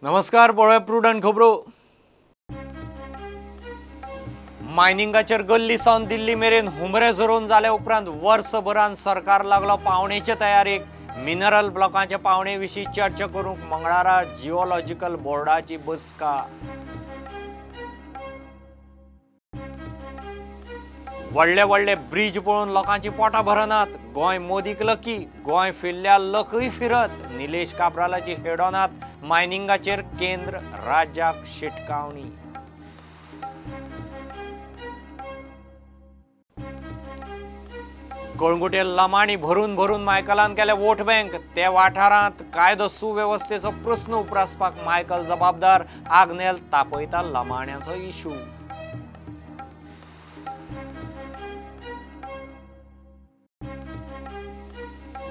नमस्कार, पळय प्रुडंट खबरो। मायनिंगाचेर गल्ली सावन दिल्ली मेरेन हुमरे झरोवन जाल्या उपरांत वर्सभरान सरकार लागलो पावणेचे तयारेक। मिनरल ब्लॉकांच्या पावणे विशीं चर्चा करूंक मंगळारा जिओलॉजिकल बोर्डाची बसका। व्हडले व्हडले ब्रिज पळोवन लोकांची पोटां भरनात। गोंय मोदीक लकी, गोंय फिरल्या लकय फिरत। निलेश काब्रालाची हेडोनात मायनिंगाचेर केंद्र राज्याक शिटकावणी। कळंगुटे लमाणी भरून भरून मायकलान केले वोट बँक। ते वाठारांत कायदो सुवेवस्थेचो प्रस्न उपरासपाक मायकल जबाबदार। आग्नेल तापयता लमाण्यांचो इशू।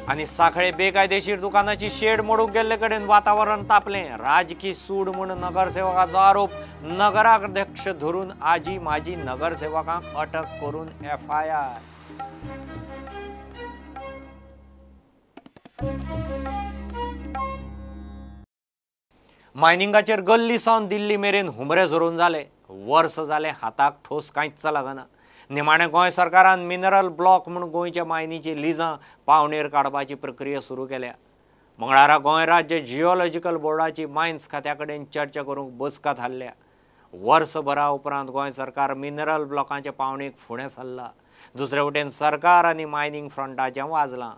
आनी सांखळे बेकायदेशीर दुकानाची शेड मोडूंक गेल्ले कडेन वातावरण तापलें। राजकी सूड म्हूण नगरसेवकाचो आरोप। नगराध्यक्ष धरून आजी माजी नगरसेवकांक अटक करून FIR। मायनिंगाचेर गल्ली सावन दिल्ली मेरेन हुमरे झरोवन जाले। वर्स जालें हाताक ठोस कांयच लागना। निमाणें गोंय सरकारान मिनरल ब्लॉक म्हूण गोंयच्या मायनीची लिजां पावणेर काडपाची प्रक्रिया सुरू केल्या। मंगळारा गोंय राज्य जिओलॉजिकल बोर्डाची मायन्स खात्या कडेन चर्चा करूंक बसका थारल्या। वर्सभरा उपरांत गोंय सरकार मिनरल ब्लॉकांच्या पावणेक फुडें सरला। दुसरे वटेन सरकार आनी मायनिंग फ्रंटाचें वाजलां।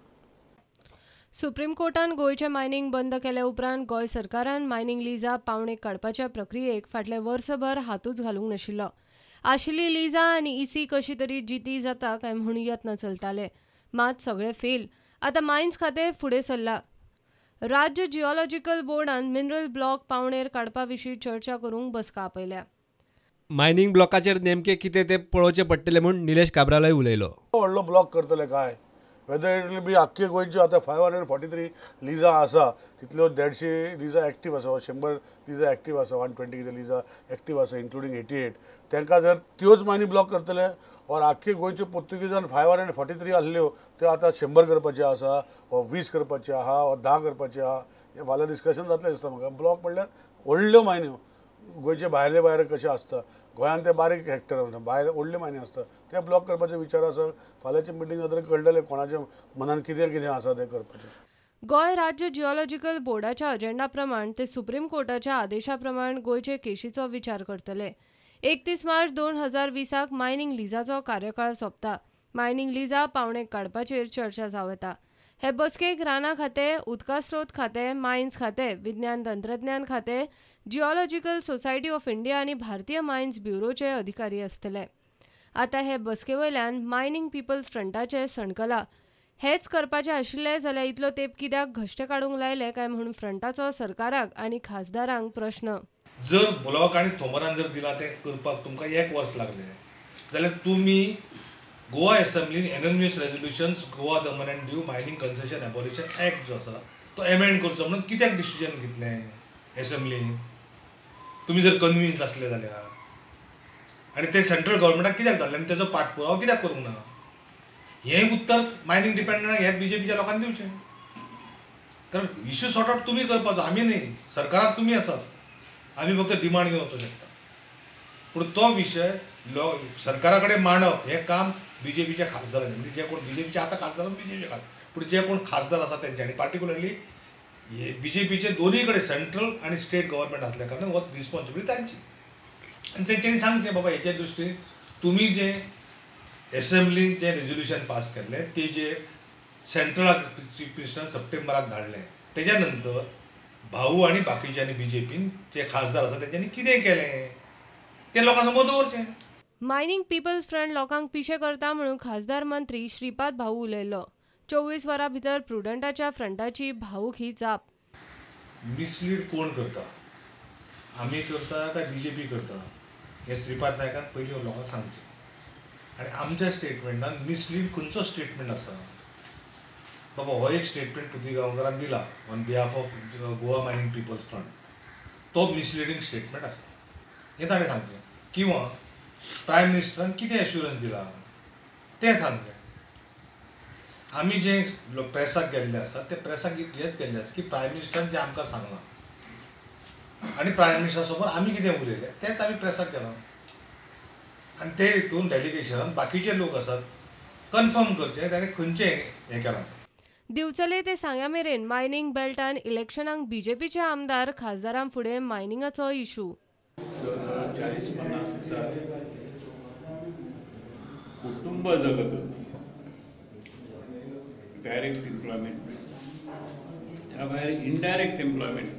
सुप्रीम कोर्टान गोंयचें मायनिंग बंद केले उपरांत गोंय सरकारान मायनिंग लिजा पावणेक काडपाच्या प्रक्रियेक फाटले वर्सभर हातूच घालूंक नाशिल्लो। आशिल्ली लिजा आनी EC कशी तरी जिती जाता काय म्हूण यत्न चलताले, मात सगळे फेल। आतां मायन्स खातें फुडें सरला। राज्य जिओलॉजिकल बोर्डान मिनरल ब्लॉक पावणेर काडपा विशीं चर्चा करूंक बसका आपयल्या। मायनिंग ब्लॉकाचेर नेमकें कितें तें पळोवचें पडटलें म्हूण निलेश काब्रालाय उलयलो। व्हडलो ब्लॉक करतले काय, वेदर इट विल बी आख्खे गोंयचे आतां 543 लिजा आसा, तितल्यो 150 लिजा एक्टीव आसा, 100 लिजा एक्टीव आसा, 120 कितें लिजा एक्टीव आसा, इन्क्लुडींग 88। तांकां जर त्योच मायनी ब्लॉक करतले और आख्खे गोंयच्यो पोर्तुगीजान 543 आसल्यो त्यो आतां 100 करपाचे आसा, वा 20 करपाचे आहा, वा 10 करपाचे आहा, हें फाल्यां डिस्कशन जातलें दिसता म्हाका। ब्लॉक म्हणल्यार व्हडल्यो मायन्यो गोंयचे भायले भायर कशें आसता, गोंयांत ते बारीक हेक्टर भायर व्हडल्यो मायनी आसता, ते ब्लॉक करपाचो विचार आसा। फाल्यांच्या मिटींग जातकीर कळटलें कोणाच्या मनान कितें कितें आसा तें करपाचें। गोंय राज्य जिओलॉजिकल बोर्डाच्या अजेंडा प्रमाण ते सुप्रीम कोर्टाच्या आदेशा प्रमाण गोंयचे केशीचो विचार करतले। 31 मार्च 2020 मायनिंग लिजाचो कार्यकाळ सोंपता। मायनिंग लिजा पावणेक काडपाचेर चर्चा जावं येता। हे बसकेक रानां खातें, उदका स्रोत खातें, मायन्स खातें, विज्ञान तंत्रज्ञान खातें, जिओलॉजिकल सोसायटी ऑफ इंडिया आनी भारतीय मायन्स ब्युरोचे अधिकारी आसतले। आतां हे बसकेवयल्यान मायनिंग पीपल्स फ्रंटाचे सणकला। हेच करपाचें आशिल्लें जाल्यार इतलो तेंप कित्याक घश्टे काडूंक लायले काय म्हूण फ्रंटाचो सरकाराक आनी खासदारांक प्रश्न। जर ब्लॉक आनी थोमरान जर दिला तें करपाक तुमकां 1 वर्स लागलें जाल्यार तुमी गोवा एसेंब्लीन anonymous resolutions Goa Daman and Diu mining concession abolition act जो आसा तो एमेंड करचो म्हणून कित्याक डिसिजन घेतलें एसेंब्लीन? तुमी जर कन्विन्स नासले जाल्यार, आनी ते सेंट्रल गव्हर्मेंटाक कित्याक धाडलें आनी तेजो पाठपुरावो कित्याक करूंक ना? हें उत्तर मायनिंग डिपेंडंटाक ह्या BJPच्या लोकांनी दिवचें। कारण इश्यू सॉर्ट आउट तुमी करपाचो, आमी न्ही। सरकाराक तुमी आसात, आमी फक्त डिमांड घेवन वचूं शकता। पूण तो विशय सरकारा कडेन मांडप हें काम BJPच्या खासदारांनी, म्हणजे जे कोण BJPचे आतां खासदार BJP खासदार, पूण जे कोण खासदार आसा तेंच्यांनी, पार्टिक्युलरली BJPचे दोनूय कडेन सेंट्रल आनी स्टेट गव्हर्मेंट आसल्या कारणान हो रिस्पॉन्सिबिलिटी तांची। आनी तेंच्यांनी सांगचें बाबा हेचे दृश्टीन तुमी जे एसेंब्लीन जे रेजोल्युशन पास केल्लें तेजेर सेंट्रलाक चीफ मिनिस्टरान सप्टेंबराक धाडलें, तेज्या नंतर भाऊ आनी बाकीच्यांनी BJPन जे खासदार आसा तेंच्यांनी कितें केलें तें लोकां समोर दवरचें। मायनिंग पीपल्स फ्रंट लोकांक पिशे करता म्हणून खासदार मंत्री श्रीपाद भाऊ उलयल्लो। 24 वरां भितर प्रुडंटाच्या फ्रंटाची भाऊक ही जाप। मिसलीड कोण करता, आमी करता काय BJP करता, हें श्रीपाद नायकान पयलीं लोकांक सांगचें। आनी आमच्या स्टेटमेंटान मिसलीड खंयचो स्टेटमेंट आसा? बाबा हो एक स्टेटमेंट पुती गांवकारान दिला on behalf of Goa mining peoples front, तो मिसलिडींग स्टेटमेंट आसा हें ताणें सांगचें। किंवा प्रायम मिनिस्टरान कितें एश्युरन्स दिला तें सांगचें। आमी जे प्रेसाक गेल्ले आसा ते प्रेसाक हेच गेल्ले आसा की प्रायम मिनिस्टरान जें आमकां सांगलां आनी प्रायम मिनिस्टरा समोर आमी कितें उलयलें तेंच आमी प्रेसाक केलां आनी ते हितून डेलिगेशनान बाकीचे लोक आसात कन्फर्म करचे ताणें खंयचें हें केलां दिवचले ते सांग्या मेरेन मायनिंग बेल्टान इलेक्शनाक बीजेपीचे आमदार खासदारां फुडें मायनिंगाचो इशू 40-50,000 कुटुंब जगत होती डायरेक्ट एम्प्लॉयमेंट त्या भायर इनडायरेक्ट एम्प्लॉयमेंट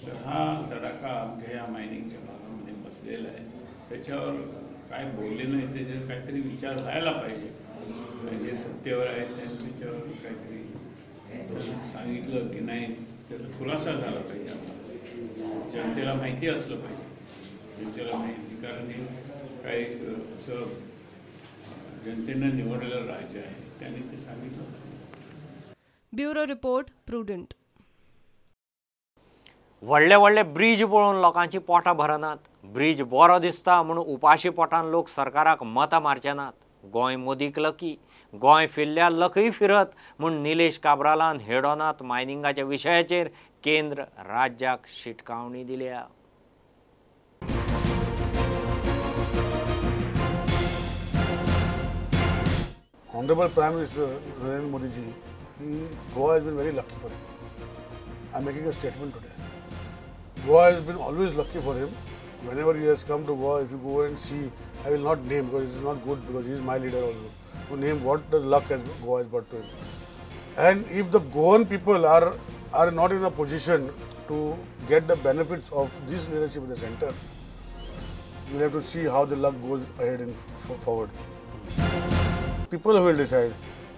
तर हा तडाखा आमच्या ह्या मायनिंगच्या भागामध्ये बसलेला आहे त्याच्यावर काय बोलले नाही त्याच्यावर काहीतरी विचार व्हायला पाहिजे जे सत्तेवर आहेत त्याच्यावर काहीतरी सांगितलं की नाही त्याचा खुलासा झाला पाहिजे आम्हाला जनतेला माहिती असलं पाहिजे जनतेला माहिती कारण हे काही असं जनतेनं निवडलेलं राज्य आहे त्यांनी ते सांगितलं ब्युरो रिपोर्ट प्रुडंट व्हडले व्हडले ब्रिज पळोवन लोकांची पोटां भरनात ब्रिज बरो दिसता म्हणून उपाशी पोटान लोक सरकाराक मतां मारचे नात गोंय मोदीक लकी गोंय फिरल्या लकय फिरत म्हूण निलेश काब्रालान हेडोनात मायनिंगाच्या विशयाचेर केंद्र राज्याक शिटकावणी दिल्या Honorable Prime Minister Narendra Modi ji, Goa has been very lucky for him. I'm making a statement today. Goa has been always lucky for him. Whenever he has come to Goa, if you go and see, I will not name because it is not good because he is my leader also. To name what the luck has Goa has brought to him. And if the Goan people are not in a position to get the benefits of this leadership in the center, we'll have to see how the luck goes ahead and forward. People will decide.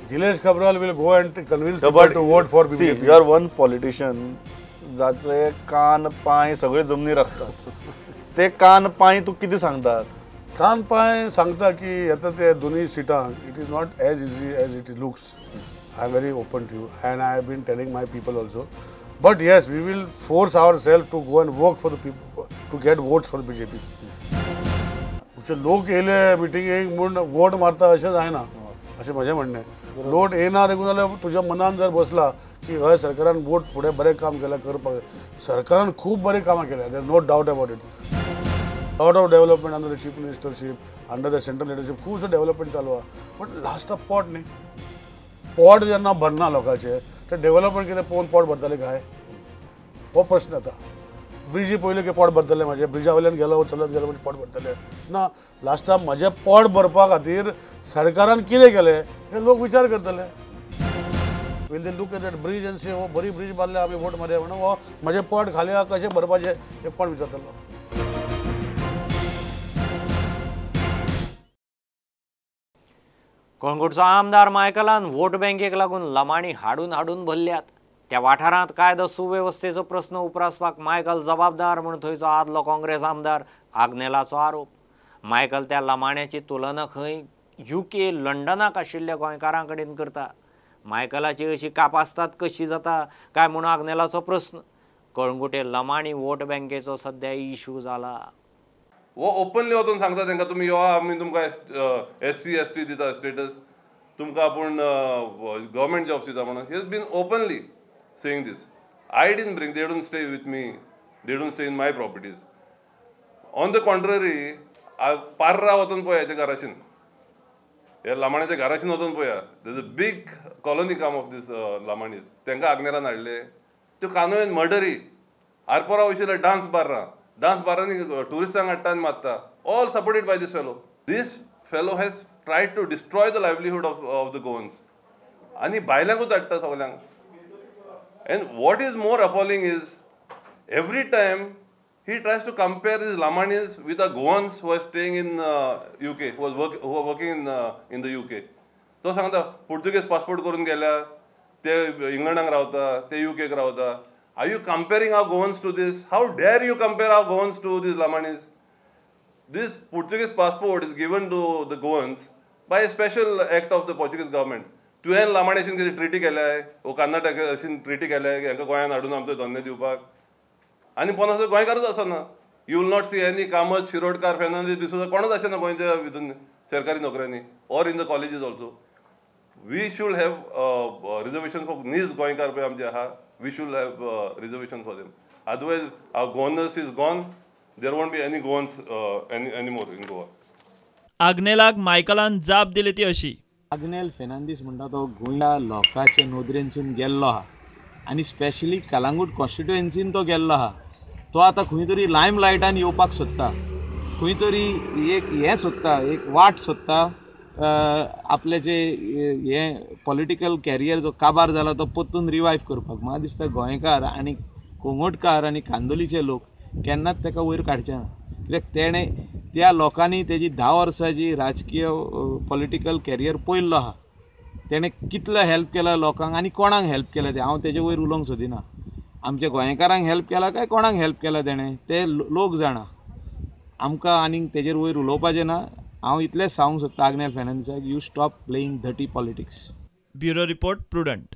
Nilesh Kabral will go and convince people to vote for BJP. See, you are one politician जाचे कान पाय सगळे जमनीर असतात ते कान पाय तू किती सांगतात कान पाय सांगता की आता ते दोन्ही सिटांक it is not as easy as it looks I am very open to you and I have been telling my people also but yes we will force our self to go and work for the people to get votes for BJP लोक येयले मिटिंगेक म्हूण vote मारता अशें जायना अशें म्हजें म्हणणें लोट येना देखून जाल्यार तुज्या मनान जर बसला की हय सरकारान वोट फुडें बरें काम केलां करपाक सरकारान खूब बरें कामां केल्या there no doubt about it lot of development under the chief ministership under the central leadership खूबशें डेव्हलपमेंट चालू आहा बट लास्ट ऑफ पोट न्ही पोट जेन्ना भरना लोकांचें तें डेव्हलपमेंट कितें पळोवन पोट भरतलें काय हो प्रश्न येता ब्रिजी पयलीं की पोट भरतलें म्हाजें ब्रिजा वयल्यान गेलो चलत गेलो म्हणजे पोट भरतलें ना लास्टाक म्हजें पोट भरपा खातीर सरकारान कितें केलें हे लोक विचार करतले will they look at that bridge and say हो बरी ब्रिज बांदले आमी वोट मारया म्हणून हो म्हजें पोट खाली आहा कशें भरपाचें हें कोण विचारतलो कळंगूटचो आमदार मायकलान वोट बँकेक लागून लमाणी हाडून हाडून भरल्यात त्या वाठारांत कायदो सुवेवस्थेचो प्रस्न उप्रासपाक मायकल जबाबदार म्हूण थंयचो आदलो काँग्रेस आमदार आग्नेलाचो आरोप मायकल त्या लमाण्याची तुलना खंय UK लंडनाक आशिल्ल्या गोंयकारां कडेन करता मायकलाची अशी कापासतात कशी जाता काय म्हूण आग्नेलाचो प्रस्न कळंगुटे लमाणी वोट बँकेचो सध्या इशू जाला वो ओपनली वचून सांगता तांकां तुमी यो आमी तुमकां SC ST दिता स्टेटस तुमकां आपूण गव्हर्मेंट जॉब्स दिता म्हणून he has been openly saying this I didn't bring they don't stay with me they don't stay in my properties on the contrary पार्रा वचून पळया हेच्या घराशीन हे लामाण्याच्या घराशीन वचून पळया there is a big colony come of these Lamanis तांकां आग्नेलान हाडले त्यो कानोयेन मर्डरी आरपोरा वयशिल्ले डान्स बारांनी टुरिस्टांक हाडटा आनी मारता all supported by these fellow has tried to destroy the livelihood of the Goans आनी भायल्यांकूच हाडटा सगल्यांक and what is more appalling is every time he tries to compare these Lamanis with the Goans who are staying in UK, who are working in the UK. तो सांगता Portuguese passport करून गेल्या ते इंग्लंडाक रावता ते UKक रावता are you comparing our Goans to these how dare you compare our Goans to these Lamanis these Portuguese passport is given to the Goans by special act of the Portuguese government तुवें लामाणेशीन कितें ट्रिटी केल्या वो कर्नाटकाशीन ट्रिटी केल्या हांकां गोंयांत हाडून आमचो धंदे दिवपाक आनी पन्नास गोंयकारच आसना you will not see any Kamat Shirodkar Fernandes D'Souza कोणूच आसना गोंयच्या हितून सरकारी नोकऱ्यांनी or in the colleges also we should have reservation for these गोंयकार पळय आमचे आहा we should have reservation for them. Otherwise, our governance is gone. There won't be any governors anymore in Goa. आग्नेलाक मायकलान जाप दिली ती अशी. आग्नेल फेर्नांदीस म्हणटा तो गोंयच्या लोकांचे नोदरेंसून गेल्लो आहा आनी स्पेशली कलंगूट कॉन्स्टिट्युएन्सीन तो गेल्लो आहा. तो आतां खंय तरी लायम लायटान येवपाक सोदता, खंय तरी एक हें सोदता, एक वाट सोदता आपले जे हें पॉलिटिकल कॅरियर जो काबार जाला तो परतून रिवायव करपाक. म्हाका दिसता गोंयकार आनी कोंगोटकार आनी कांदोलीचे लोक केन्नाच ताका वयर काडचे ना, कित्याक तेणें त्या लोकांनी तेजी 10 वर्सांची राजकीय पॉलिटिकल कॅरियर पळयल्लो आहा. तेणें कितलो हेल्प केला लोकांक आनी कोणाक हेल्प केला ते हांव तेजे वयर उलोवंक सोदिना. आमच्या गोंयकारांक हेल्प केला काय कोणाक हेल्प केला तेणें ते लोक जाणा. आमकां आनीक तेजेर वयर उलोवपाचें ना. हांव इतलेंच सांगूंक सोदता आग्नेल फेर्नांदीसाक, you stop playing dirty politics. Bureau report Prudent.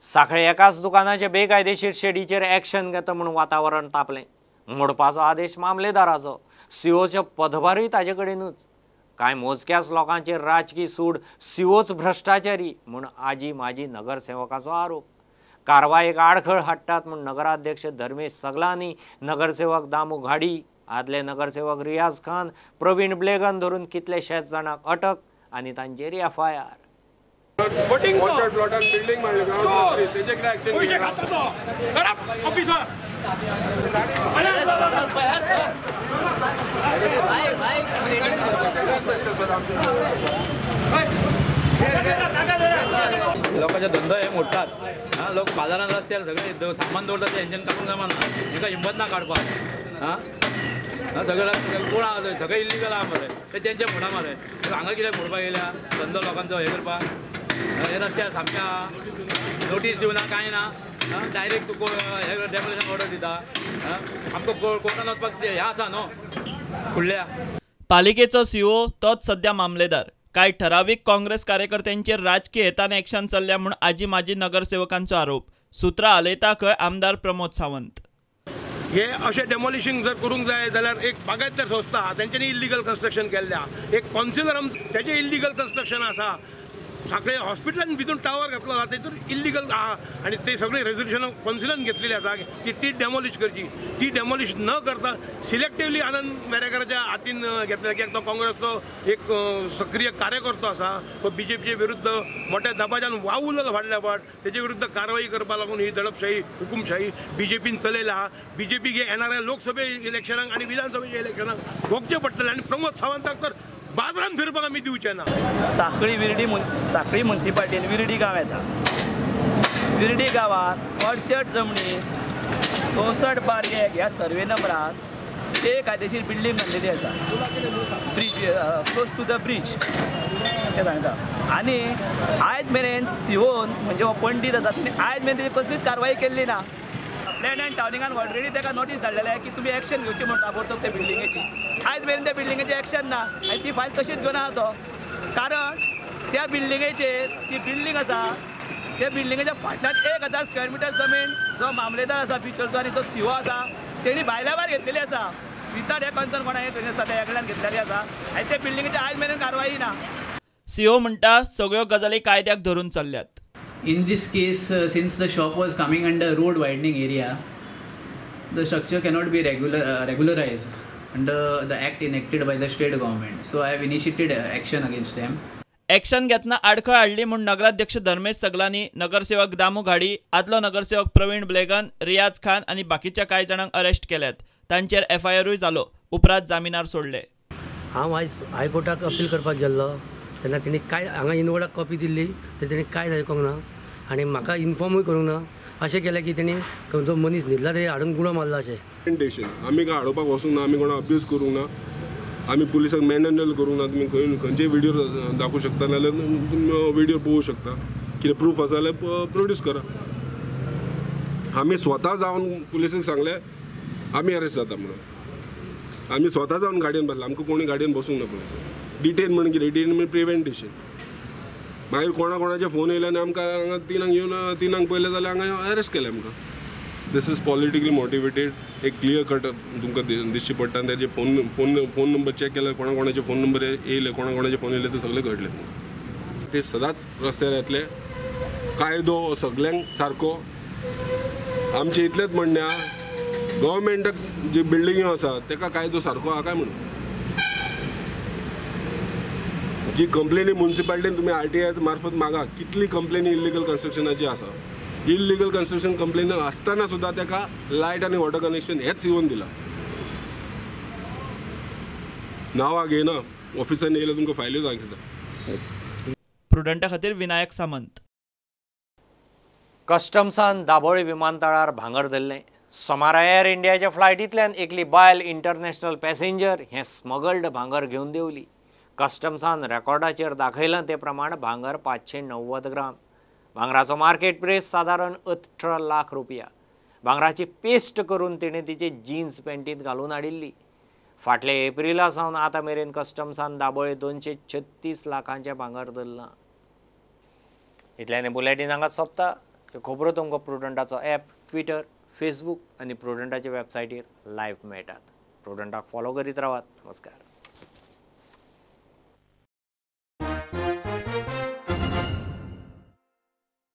सांखळे एकाच दुकानाचे बेकायदेशीर शेडीचेर एक्शन घेता म्हूण वातावरण तापलें. मोडपाचो आदेश मामलेदाराचो, सीओचे पदभारूय ताजे कडेनूच. कांय मोजक्याच लोकांचेर राजकी सूड, सीओच भ्रश्टाचारी म्हूण आजी माजी नगरसेवकाचो आरोप. कारवायेक आडखळ हाडटात म्हूण नगराध्यक्ष धर्मेश सगलानी, नगरसेवक दामू घाडी, आदले नगरसेवक रियाज खान, प्रवीण ब्लेगन धरून कितलेशेच जाणांक अटक आनी तांचेर FIR. लोकांचे धंदो हे मोडटात. लोक बाजारात रस्त्यार सगळे सामान दवरतात ते हेंच्यान काडूंक जमना. तांकां हिंमत ना काडपाक. सगळे कोण आहा सगळे इल्लिगल आहा मरे, ते तेंचे म्हणा मरे. हांगा कित्याक मोडपाक येयल्या धंदो लोकांचो हे करपाक. हे रस्त्यार सामक्या नोटीस दिवना कांय ना, डायरेक्ट डेमोलिशन ऑर्डर दिता. आमकां कोर्टान वचपाक हें आसा न्हू फुडल्या. पालिकेचो सीओ तोच सध्या मामलेदार. कांय ठरावीक काँग्रेस कार्यकर्त्यांचेर राजकीय हेतान एक्शन चल्ल्या म्हूण आजी माजी नगरसेवकांचो आरोप. सुत्रां हालयता खंय आमदार प्रमोद सावंत. हे अशें डेमोलिशींग जर करूंक जाय जाल्यार एक बागायतदार संस्था आहा तेंच्यांनी इल्लिगल कन्स्ट्रक्शन केल्ल्या, एक कॉन्सिलर तेजें इल्लिगल कन्स्ट्रक्शन आसा. सांखळे हॉस्पिटलान भितून टावर घातलो आसा तेतून इल्लिगल आहा आनी ते सगळी रेजोल्युशनां कॉन्सिलान घेतलेली आसा की ती डेमोलिश करची. ती डेमोलिश न करता सिलेक्टिवली आनंद वेरेकराच्या हातीन घेतलेला, कित्याक तो काँग्रेसचो एक सक्रीय कार्यकर्तो आसा. तो BJPचे विरुद्ध मोठ्या दबाज्यान वावुरलेलो फाटल्या फावट. तेजे विरुद्ध कारवाई करपा लागून ही दडपशाही हुकुमशाही BJPन चलयल्या आहा. BJPक येणाऱ्या लोकसभे इलेक्शनाक आनी विधानसभेच्या इलेक्शनाक भोगचें पडटलें आनी प्रमोद सावंताक तर बाजारान फिरपाक आमी दिवचे ना. सांखळी म्युन्सिपाल्टीन विर्डी गांव येता. विर्डी गांवांत अर्चड जमनी 64/1 ह्या सर्वे नंबरात एक कायदेशीर बिल्डींग बांदलेली आसा. Bridge close to the bridge ते सांगता. आनी आयज मेरेन सीओन म्हणजे हो पंडीत आसा तुमी आयज मेरेन तेजी कसलीच कारवाई केल्ली ना. लँड अँड टावनिंगान ऑलरेडी ताका नोटीस धाडलेली आहे की तुमी एक्शन घेवची म्हणून ताबडतोब त्या बिल्डिंगेची. आयज मेरेन त्या बिल्डिंगेची एक्शन ना आनी ती फायल तशीच घेवन आहा तो. कारण त्या बिल्डिंगेचेर ती बिल्डींग आसा त्या बिल्डिंगेच्या फाटल्यान 1000 स्क्वेअर मिटर जमीन जो मामलेदार आसा बिचोलचो आनी जो सीओ आसा तेणी भायल्या भायर घेतलेली आसा. विथआउट हे कन्सर्न कोणा हे आसता त्या एकल्यान घेतलेली आसा आनी त्या बिल्डिंगेची आयज मेरेन कारवाई ना. सीओ म्हणटा सगळ्यो गजाली कायद्याक धरून चल्ल्यात. In this case, since the shop was coming under road widening area, the structure cannot be regularized under the act enacted by the state government. So I have initiated action against them. Action घेतना आडखळ हाडली म्हूण नगराध्यक्ष धर्मेश सगलानी, नगरसेवक दामू घाडी, आदलो नगरसेवक प्रवीण ब्लेगन, रियाज खान आनी बाकीच्या कांय जाणांक अरेस्ट केल्यात. तांचेर FIRूय जालो. उपरांत जामिनार सोडले. हांव आयज हायकोर्टाक अपील करपाक गेल्लो तेन्ना तेणी कांय हांगा इनवोर्डाक कॉपी दिल्ली तर तेणी कांय आयकोंक ना आनी म्हाका इन्फॉर्मूय करूंक ना. अशें केलें की तेणी जो मनीस न्हिदला ते हाडून गुणो मारला अशें. आमी काय हाडोवपाक वचूंक ना, आमी कोणा अब्यूज करूंक ना, आमी पुलिसाक मॅनहँडल करूंक ना. तुमी खंयचेय व्हिडिओ दाखोवंक शकता नाल्यार व्हिडिओ पळोवंक शकता. कितें प्रूफ आसा जाल्यार प्रोड्यूस करा. आमी स्वता जावन पुलिसाक सांगलें आमी अरेस्ट जाता म्हणून. आमी स्वता जावन गाडयेन बसला, आमकां कोणी गाडयेन बसूंक ना. पुलिस डिटेन म्हणून कितें डिटेन म्हणजे प्रिव्हेंटेशन. मागीर कोणाचे फोन येयले आनी आमकां हांगा तिनांक पयले जाल्यार हांगा अरेस्ट केलें आमकां. दिस इज पॉलिटिकली मोटिवेटेड. एक क्लियर कट तुमकां दिश्टी पडटा. तेजे फोन नंबर चॅक केल्यार कोणाचे फोन नंबर येयले, कोणाचे फोन येयले ते सगळे कळटले तुमकां. ते सदांच रस्त्यार येतले, कायदो सगळ्यांक सारको आमचे इतलेंच म्हणणें आहा गव्हर्मेंटाक जी बिल्डिंग्यो आसा ताका कायदो सारको आहा काय म्हणून जी कंप्लेनी म्युनिसिपालिटीन तुम्ही RTI मार्फत मागा कितली कंप्लेनी इल्लिगल कन्स्ट्रक्शनाची आसा इल्लिगल कन्स्ट्रक्शन कंप्लेन आसतना सुद्दां ताका लायट आनी वॉटर कनेक्शन हेच येवन दिला नांवां घेयना ऑफिसान येयल्यार तुमकां फायल्यो दाखयता प्रुडंटा खातीर विनायक सामंत. कस्टम्सान दाबोळी विमानतळार भांगर धरलें. सोमार एअर इंडियाच्या फ्लायटींतल्यान एकली बायल इंटरनॅशनल पॅसेंजर हें स्मगल्ड भांगर घेवन देवली. कस्टम्सान रेकॉर्डाचेर दाखयलां ते प्रमाण भांगर 590 ग्राम. भांगराचो मार्केट प्रेस सादारण 18 लाख रुपया. भांगराची पेस्ट करून तिणें तिचे जीन्स पॅन्टींत घालून हाडिल्ली. फाटल्या एप्रिला सावन आतां मेरेन कस्टम्सान दाबोळे 236 लाखांचें भांगर धरलां. इतल्यान बुलेटीन हांगा सोंपता. ह्यो खबरो तुमकां प्रुडंटाचो ॲप, ट्विटर, फेसबूक आनी प्रुडंटाच्या वेबसायटीर लायव्ह मेळटात. प्रुडंटाक फॉलो करीत रावात. नमस्कार.